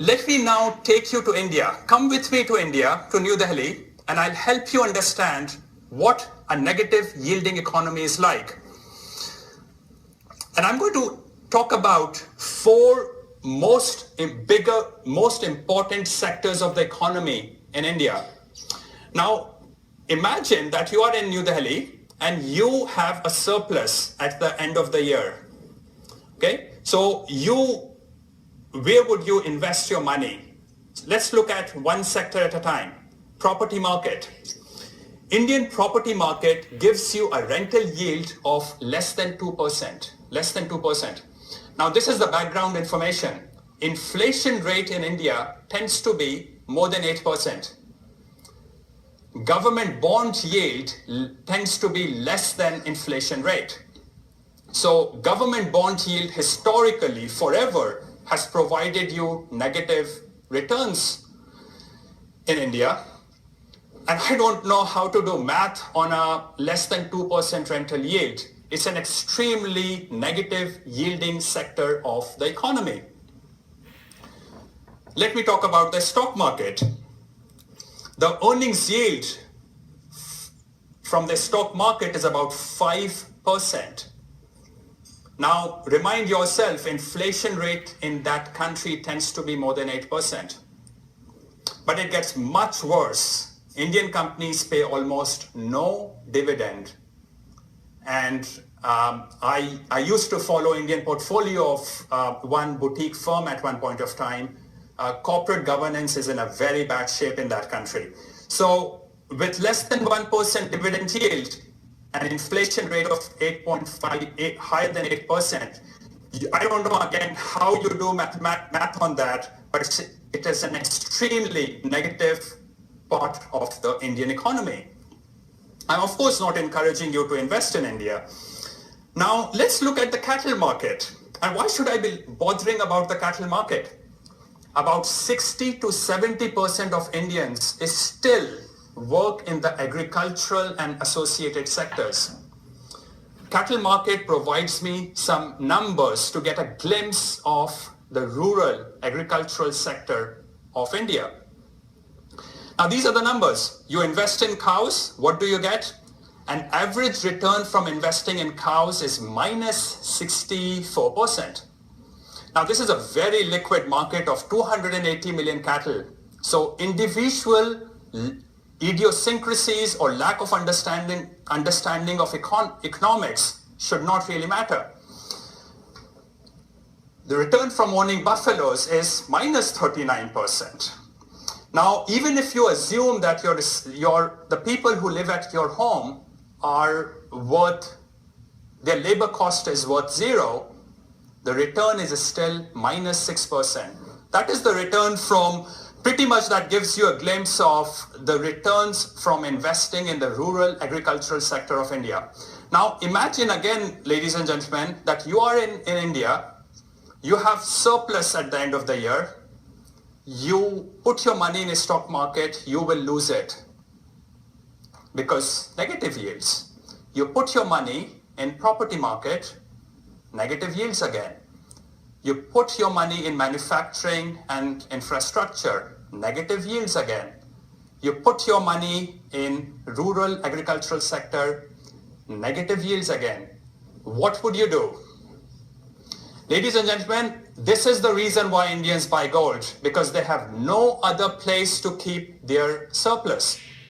Let me now take you to India. Come with me to India, to New Delhi, and I'll help you understand what a negative yielding economy is like. And I'm going to talk about four most important sectors of the economy in India. Now, imagine that you are in New Delhi and you have a surplus at the end of the year. Okay, so where would you invest your money? Let's look at one sector at a time. Property market. Indian property market gives you a rental yield of less than 2%. Less than 2%. Now this is the background information. Inflation rate in India tends to be more than 8%. Government bond yield tends to be less than inflation rate. So government bond yield historically forever has provided you negative returns in India. And I don't know how to do math on a less than 2% rental yield. It's an extremely negative yielding sector of the economy. Let me talk about the stock market. The earnings yield from the stock market is about 5%. Now, remind yourself, inflation rate in that country tends to be more than 8%. But it gets much worse. Indian companies pay almost no dividend. And I used to follow Indian portfolio of one boutique firm at one point of time. Corporate governance is in a very bad shape in that country. So with less than 1% dividend yield, an inflation rate of 8.5, higher than 8%, I don't know again how you do math on that, but it is an extremely negative part of the Indian economy. I'm of course not encouraging you to invest in India. Now let's look at the cattle market. And why should I be bothering about the cattle market? About 60 to 70% of Indians is still work in the agricultural and associated sectors. Cattle market provides me some numbers to get a glimpse of the rural agricultural sector of India. Now these are the numbers. You invest in cows, what do you get? An average return from investing in cows is minus 64%. Now this is a very liquid market of 280 million cattle. So individual idiosyncrasies or lack of understanding of economics should not really matter. The return from owning buffaloes is minus 39%. Now, even if you assume that the people who live at your home are their labor cost is worth zero, the return is still minus 6%. That is the return from pretty much that gives you a glimpse of the returns from investing in the rural agricultural sector of India. Now imagine again, ladies and gentlemen, that you are in India, you have surplus at the end of the year, you put your money in a stock market, you will lose it because negative yields. You put your money in property market, negative yields again. You put your money in manufacturing and infrastructure, negative yields again. You put your money in rural agricultural sector, negative yields again. What would you do? Ladies and gentlemen, this is the reason why Indians buy gold, because they have no other place to keep their surplus.